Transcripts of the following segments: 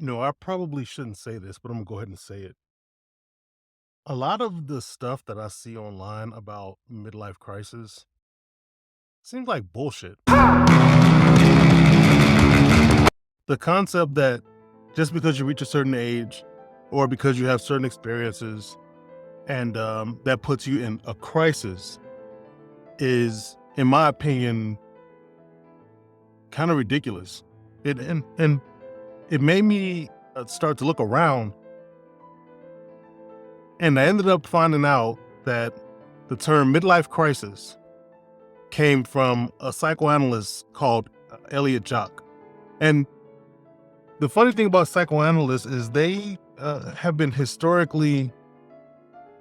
I probably shouldn't say this, but I'm gonna go ahead and say it. A lot of the stuff that I see online about midlife crisis seems like bullshit. The concept that just because you reach a certain age or because you have certain experiences and that puts you in a crisis is, in my opinion, kind of ridiculous. And it made me start to look around, and I ended up finding out that the term midlife crisis came from a psychoanalyst called Elliot Jock. And the funny thing about psychoanalysts is they have been historically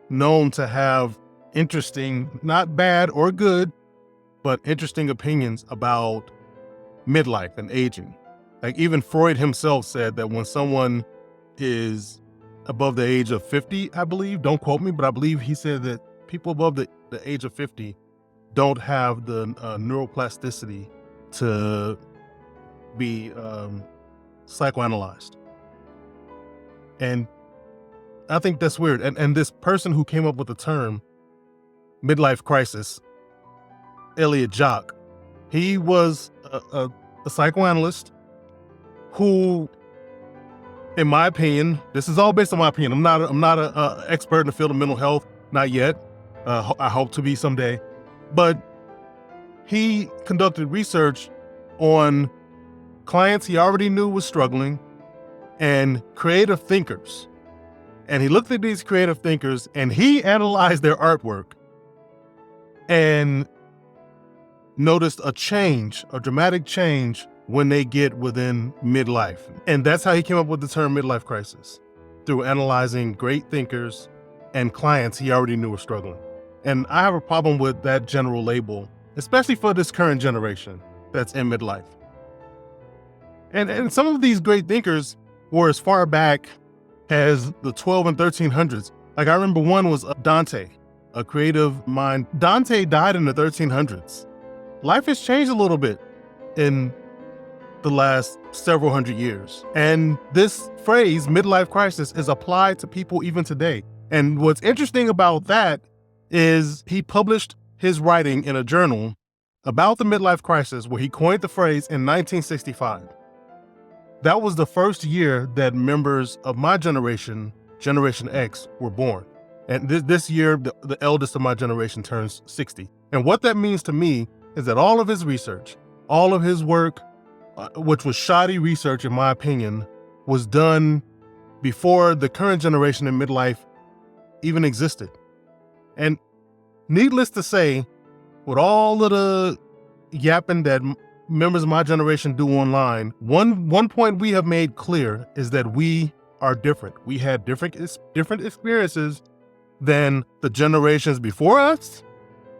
known to have interesting, not bad or good, but interesting opinions about midlife and aging. Like even Freud himself said that when someone is above the age of 50, I believe, don't quote me, but I believe he said that people above the age of 50 don't have the neuroplasticity to be psychoanalyzed. And I think that's weird. And this person who came up with the term midlife crisis, Elliot Jock, he was a psychoanalyst who, in my opinion, this is all based on my opinion. I'm not a expert in the field of mental health, not yet. I hope to be someday. But he conducted research on clients he already knew was struggling and creative thinkers. And he looked at these creative thinkers and he analyzed their artwork and noticed a dramatic change when they get within midlife. And that's how he came up with the term midlife crisis, through analyzing great thinkers and clients he already knew were struggling. And I have a problem with that general label, especially for this current generation that's in midlife. And some of these great thinkers were as far back as the 12 and 1300s. Like I remember one was Dante, a creative mind. Dante died in the 1300s. Life has changed a little bit in the last several hundred years. And this phrase, midlife crisis, is applied to people even today. And what's interesting about that is he published his writing in a journal about the midlife crisis where he coined the phrase in 1965. That was the first year that members of my generation, Generation X, were born. And this year, the eldest of my generation turns 60. And what that means to me is that all of his research, all of his work, which was shoddy research in my opinion, was done before the current generation in midlife even existed. And needless to say, with all of the yapping that members of my generation do online, one point we have made clear is that we are different. We had different experiences than the generations before us,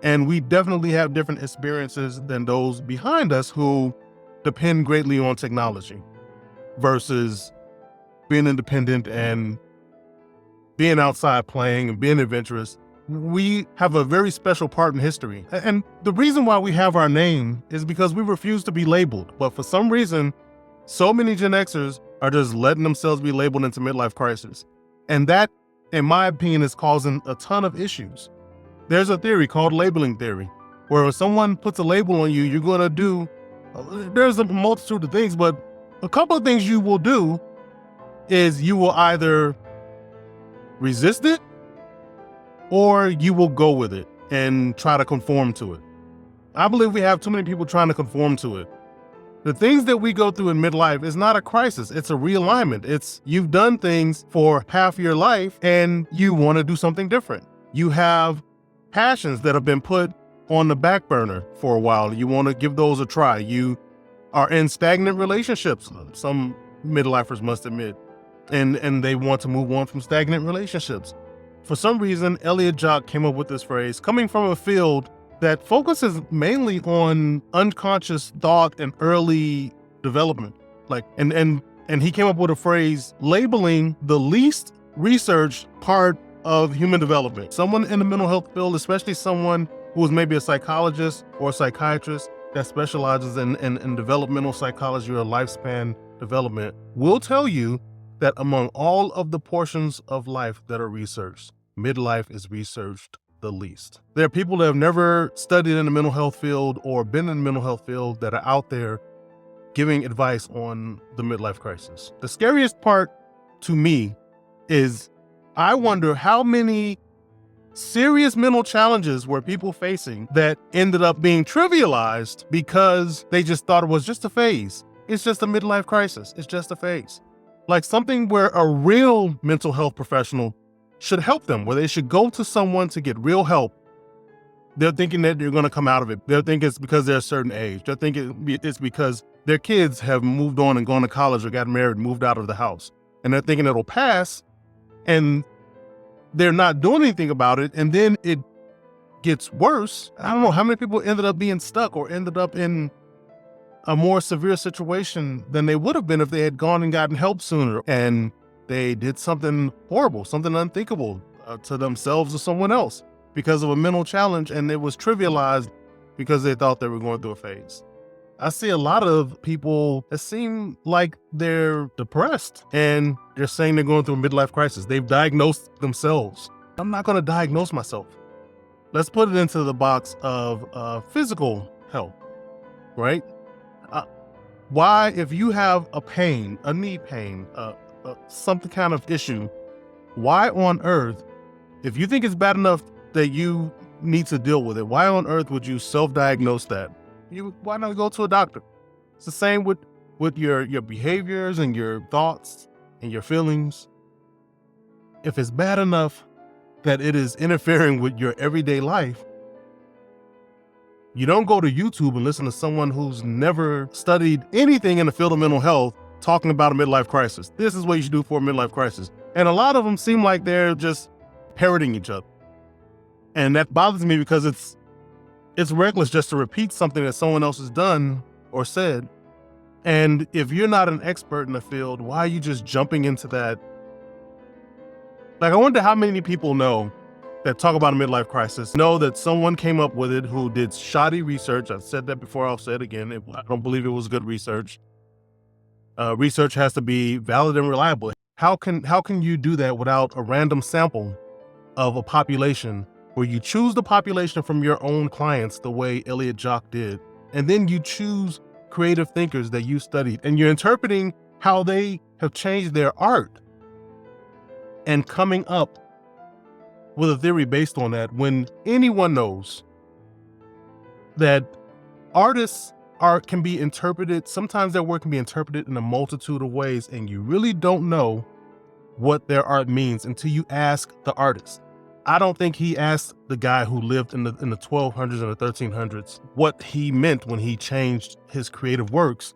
and we definitely have different experiences than those behind us who depend greatly on technology versus being independent and being outside playing and being adventurous. We have a very special part in history. And the reason why we have our name is because we refuse to be labeled. But for some reason, so many Gen Xers are just letting themselves be labeled into midlife crisis. And that, in my opinion, is causing a ton of issues. There's a theory called labeling theory, where if someone puts a label on you, you're going to do, there's a multitude of things, but a couple of things you will do is you will either resist it or you will go with it and try to conform to it. I believe we have too many people trying to conform to it. The things that we go through in midlife is not a crisis, it's a realignment. It's you've done things for half your life and you want to do something different. You have passions that have been put on the back burner for a while. You want to give those a try. You are in stagnant relationships, some midlifers must admit, and they want to move on from stagnant relationships. For some reason, Elliot Jock came up with this phrase coming from a field that focuses mainly on unconscious thought and early development. And he came up with a phrase labeling the least researched part of human development. Someone in the mental health field, especially someone who is maybe a psychologist or a psychiatrist that specializes in developmental psychology or lifespan development, will tell you that among all of the portions of life that are researched, midlife is researched the least. There are people that have never studied in the mental health field or been in the mental health field that are out there giving advice on the midlife crisis. The scariest part to me is I wonder how many serious mental challenges were people facing that ended up being trivialized because they just thought it was just a phase. It's just a midlife crisis. It's just a phase. Like something where a real mental health professional should help them, where they should go to someone to get real help. They're thinking that you're going to come out of it. They're thinking it's because they're a certain age. They're thinking it's because their kids have moved on and gone to college or got married and moved out of the house. And they're thinking it'll pass, and they're not doing anything about it. And then it gets worse. I don't know how many people ended up being stuck or ended up in a more severe situation than they would have been if they had gone and gotten help sooner and they did something horrible, something unthinkable to themselves or someone else because of a mental challenge, and it was trivialized because they thought they were going through a phase. I see a lot of people that seem like they're depressed and they're saying they're going through a midlife crisis. They've diagnosed themselves. I'm not going to diagnose myself. Let's put it into the box of physical health, right? Why, if you have a pain, a knee pain, something kind of issue, why on earth, if you think it's bad enough that you need to deal with it, why on earth would you self-diagnose that? Why not go to a doctor? It's the same with your behaviors and your thoughts and your feelings. If it's bad enough that it is interfering with your everyday life, you don't go to YouTube and listen to someone who's never studied anything in the field of mental health talking about a midlife crisis. This is what you should do for a midlife crisis. And a lot of them seem like they're just parroting each other. And that bothers me because it's reckless just to repeat something that someone else has done or said. And if you're not an expert in the field, why are you just jumping into that? Like, I wonder how many people know that talk about a midlife crisis, know that someone came up with it who did shoddy research. I've said that before, I'll say it again. I don't believe it was good research. Research has to be valid and reliable. How can you do that without a random sample of a population where you choose the population from your own clients the way Elliot Jock did, and then you choose creative thinkers that you studied, and you're interpreting how they have changed their art and coming up with a theory based on that, when anyone knows that artists' art can be interpreted, sometimes their work can be interpreted in a multitude of ways, and you really don't know what their art means until you ask the artist. I don't think he asked the guy who lived in the 1200s and the 1300s what he meant when he changed his creative works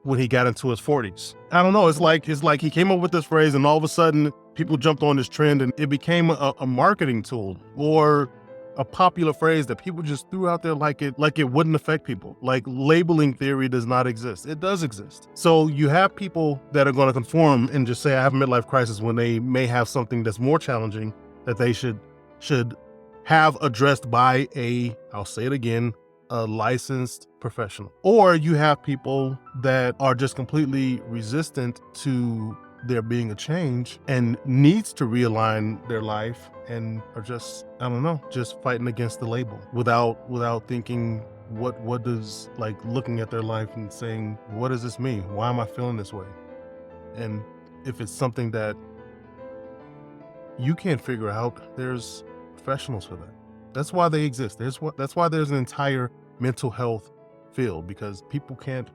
when he got into his 40s. I don't know. It's like he came up with this phrase, and all of a sudden people jumped on this trend, and it became a marketing tool or a popular phrase that people just threw out there like it wouldn't affect people. Like, labeling theory does not exist. It does exist. So you have people that are going to conform and just say I have a midlife crisis when they may have something that's more challenging that they should have addressed by I'll say it again, a licensed professional. Or you have people that are just completely resistant to there being a change and needs to realign their life and are just, I don't know, just fighting against the label without thinking what does, like, looking at their life and saying, what does this mean? Why am I feeling this way? And if it's something that you can't figure out, there's professionals for that. That's why they exist. That's why there's an entire mental health field, because people can't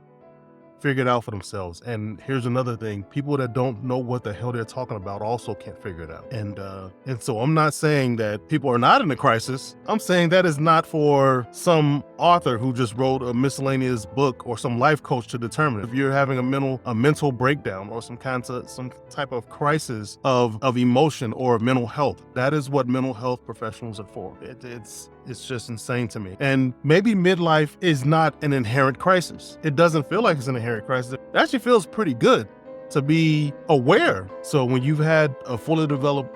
figure it out for themselves. And here's another thing: people that don't know what the hell they're talking about also can't figure it out. And so I'm not saying that people are not in a crisis. I'm saying that is not for some author who just wrote a miscellaneous book or some life coach to determine. If you're having a mental breakdown or some type of crisis of emotion or mental health, that is what mental health professionals are for. It's just insane to me. And maybe midlife is not an inherent crisis. It doesn't feel like it's an inherent crisis. It actually feels pretty good to be aware. So when you've had a fully developed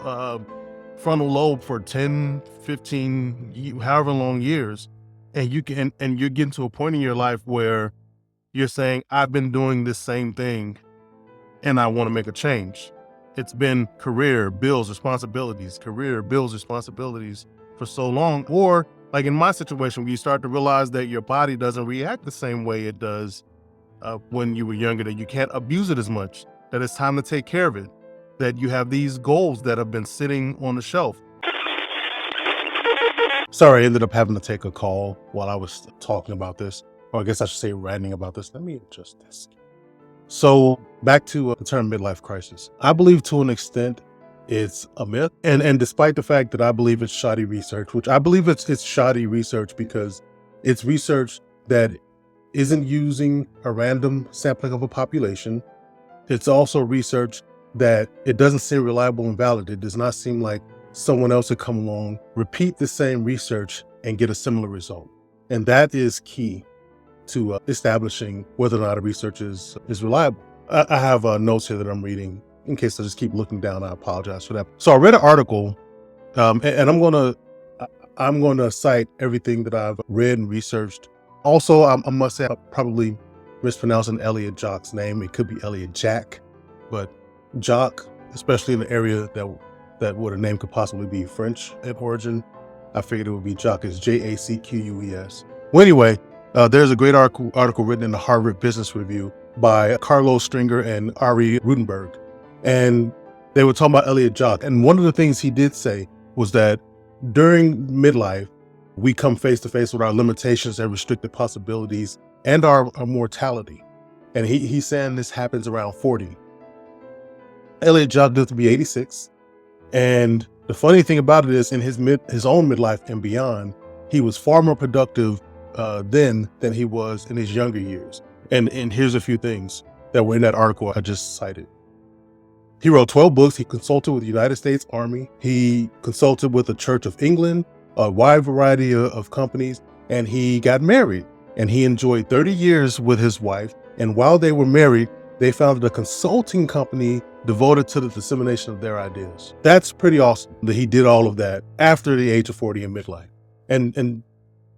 frontal lobe for 10, 15, however long years, and you're getting to a point in your life where you're saying, I've been doing this same thing and I want to make a change. It's been career, bills, responsibilities, career, bills, responsibilities for so long. Or like in my situation, where you start to realize that your body doesn't react the same way it does when you were younger, that you can't abuse it as much, that it's time to take care of it, that you have these goals that have been sitting on the shelf. Sorry, I ended up having to take a call while I was talking about this, or I guess I should say ranting about this. Let me adjust this. So back to the term midlife crisis. I believe to an extent it's a myth. And despite the fact that I believe it's shoddy research, which I believe it's shoddy research because it's research that isn't using a random sampling of a population. It's also research that it doesn't seem reliable and valid. It does not seem like someone else would come along, repeat the same research and get a similar result. And that is key to establishing whether or not a research is reliable. I have notes here that I'm reading. In case I just keep looking down, I apologize for that. So I read an article, and I'm going to cite everything that I've read and researched. Also, I must say I'm probably mispronouncing Elliot Jock's name. It could be Elliot Jack, but Jock, especially in the area that where the name could possibly be French in origin, I figured it would be Jock. It's Jacqueus. Well, anyway, there's a great article written in the Harvard Business Review by Carlos Stringer and Ari Rudenberg. And they were talking about Elliot Jock. And one of the things he did say was that during midlife, we come face to face with our limitations and restricted possibilities and our mortality. And he's saying this happens around 40. Elliot Jock lived to be 86. And the funny thing about it is in his own midlife and beyond, he was far more productive then than he was in his younger years. And here's a few things that were in that article I just cited. He wrote 12 books. He consulted with the United States Army. He consulted with the Church of England, a wide variety of companies, and he got married. And he enjoyed 30 years with his wife. And while they were married, they founded a consulting company devoted to the dissemination of their ideas. That's pretty awesome that he did all of that after the age of 40 in midlife. And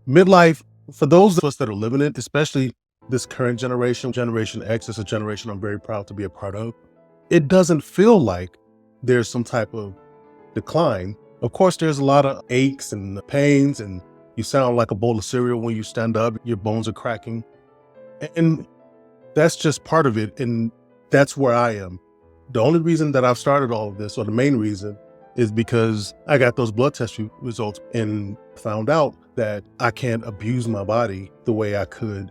midlife, for those of us that are living it, especially this current generation, Generation X, is a generation I'm very proud to be a part of. It doesn't feel like there's some type of decline. Of course, there's a lot of aches and pains, and you sound like a bowl of cereal when you stand up, your bones are cracking. And that's just part of it. And that's where I am. The only reason that I've started all of this, or the main reason, is because I got those blood test results and found out that I can't abuse my body the way I could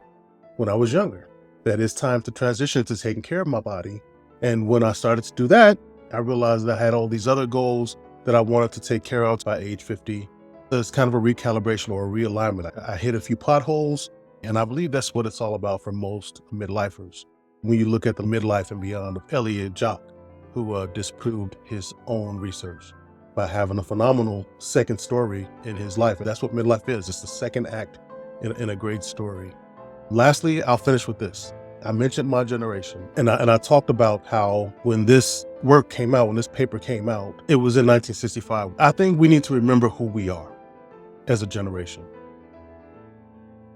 when I was younger. That it's time to transition to taking care of my body. And when I started to do that, I realized that I had all these other goals that I wanted to take care of by age 50. It's kind of a recalibration or a realignment. I hit a few potholes, and I believe that's what it's all about for most midlifers. When you look at the midlife and beyond of Elliot Jock, who disproved his own research by having a phenomenal second story in his life. And that's what midlife is. It's the second act in a great story. Lastly, I'll finish with this. I mentioned my generation, and I talked about how when this work came out, when this paper came out, it was in 1965. I think we need to remember who we are as a generation.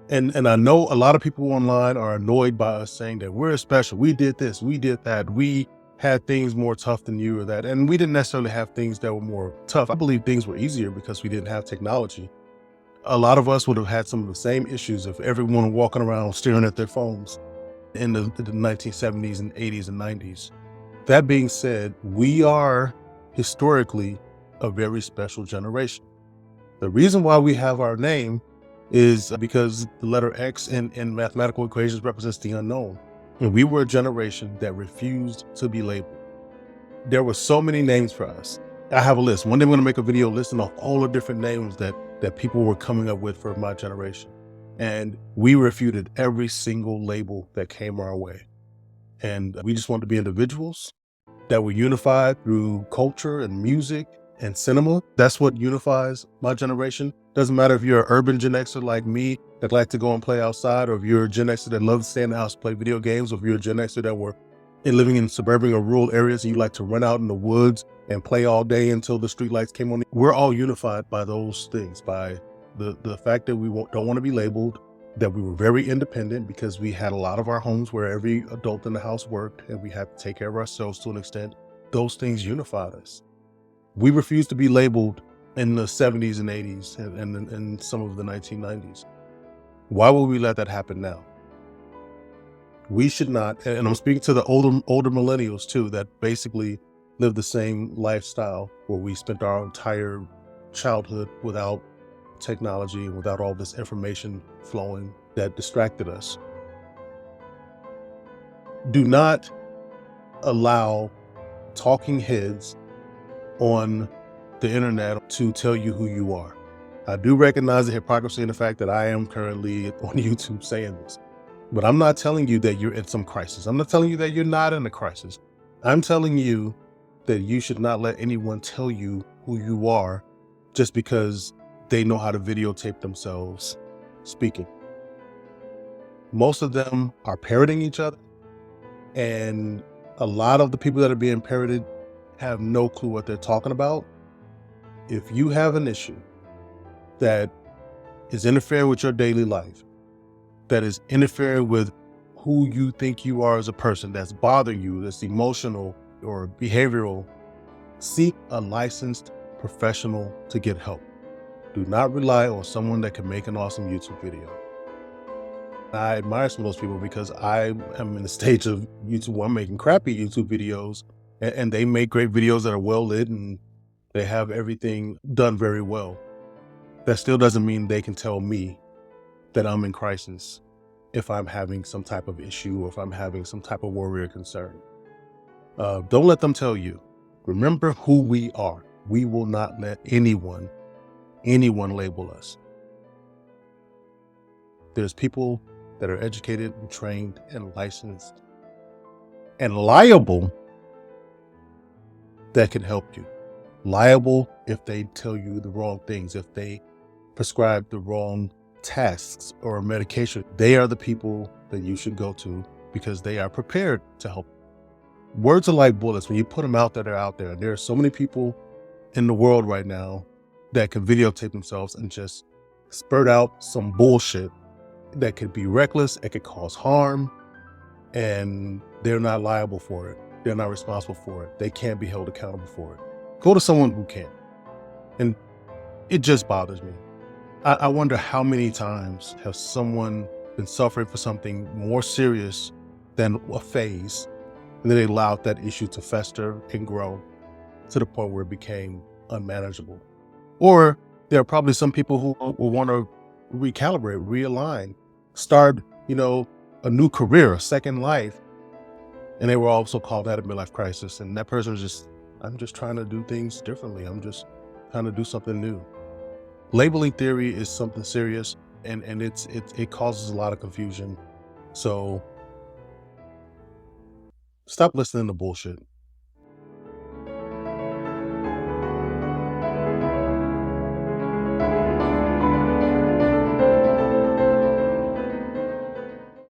And I know a lot of people online are annoyed by us saying that we're special. We did this, we did that. We had things more tough than you or that. And we didn't necessarily have things that were more tough. I believe things were easier because we didn't have technology. A lot of us would have had some of the same issues if everyone walking around staring at their phones in the 1970s and 80s and 90s. That being said, we are historically a very special generation. The reason why we have our name is because the letter X in mathematical equations represents the unknown. And we were a generation that refused to be labeled. There were so many names for us. I have a list. One day I'm going to make a video listing off all the different names that people were coming up with for my generation. And we refuted every single label that came our way. And we just wanted to be individuals that were unified through culture and music and cinema. That's what unifies my generation. Doesn't matter if you're an urban Gen Xer like me that like to go and play outside, or if you're a Gen Xer that loves to stay in the house, play video games, or if you're a Gen Xer that were living in suburban or rural areas and you like to run out in the woods and play all day until the streetlights came on. We're all unified by those things, by the fact that we don't want to be labeled, that we were very independent because we had a lot of our homes where every adult in the house worked and we had to take care of ourselves to an extent. those things unified us. We refused to be labeled in the 70s and 80s and some of the 1990s. Why would we let that happen now? We should not, and I'm speaking to the older millennials too, that basically live the same lifestyle where we spent our entire childhood without technology and without all this information flowing that distracted us. Do not allow talking heads on the internet to tell you who you are. I do recognize the hypocrisy in the fact that I am currently on YouTube saying this, but I'm not telling you that you're in some crisis. I'm not telling you that you're not in a crisis. I'm telling you that you should not let anyone tell you who you are just because they know how to videotape themselves speaking. Most of them are parroting each other, and a lot of the people that are being parroted have no clue what they're talking about. If you have an issue that is interfering with your daily life, that is interfering with who you think you are as a person, that's bothering you, that's emotional or behavioral, seek a licensed professional to get help. Do not rely on someone that can make an awesome YouTube video. I admire some of those people because I am in the stage of YouTube where I'm making crappy YouTube videos, and they make great videos that are well lit and they have everything done very well. That still doesn't mean they can tell me that I'm in crisis if I'm having some type of issue or if I'm having some type of worry or concern. Don't let them tell you. Remember who we are. We will not let anyone label us. There's people that are educated and trained and licensed and liable that can help you. Liable if they tell you the wrong things, if they prescribe the wrong tasks or medication. They are the people that you should go to because they are prepared to help. Words are like bullets. When you put them out there, they're out there. There are so many people in the world right now that can videotape themselves and just spurt out some bullshit that could be reckless, it could cause harm, and they're not liable for it. They're not responsible for it. They can't be held accountable for it. Go to someone who can. And it just bothers me. I wonder how many times has someone been suffering for something more serious than a phase, and then they allowed that issue to fester and grow to the point where it became unmanageable. Or there are probably some people who will want to recalibrate, realign, start, a new career, a second life. And they were also called out a midlife crisis. And that person was I'm just trying to do things differently. I'm just trying to do something new. Labeling theory is something serious, and it causes a lot of confusion. So stop listening to bullshit.